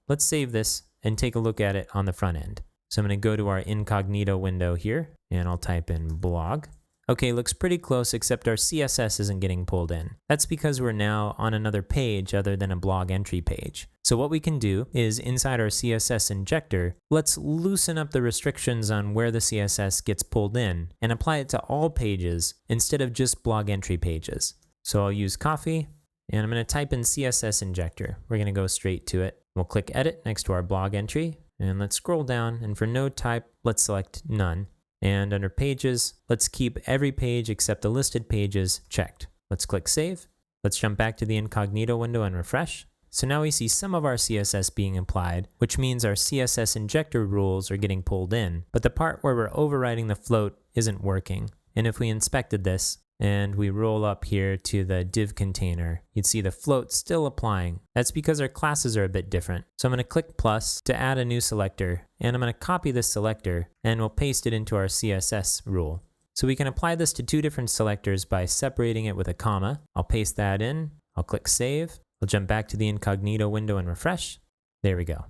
let's save this and take a look at it on the front end. So I'm going to go to our incognito window here, and I'll type in blog. Okay, looks pretty close, except our CSS isn't getting pulled in. That's because we're now on another page other than a blog entry page. So what we can do is inside our CSS injector, let's loosen up the restrictions on where the CSS gets pulled in and apply it to all pages instead of just blog entry pages. So I'll use coffee, and I'm going to type in CSS injector. We're going to go straight to it. We'll click edit next to our blog entry, and let's scroll down, and for node type, let's select none. And under pages, let's keep every page except the listed pages checked. Let's click save. Let's jump back to the incognito window and refresh. So now we see some of our CSS being applied, which means our CSS injector rules are getting pulled in, but the part where we're overriding the float isn't working. And if we inspected this, and we roll up here to the div container, you'd see the float still applying. That's because our classes are a bit different. So I'm going to click plus to add a new selector, and I'm going to copy this selector, and we'll paste it into our CSS rule. So we can apply this to two different selectors by separating it with a comma. I'll paste that in, I'll click save, I'll jump back to the incognito window and refresh. There we go.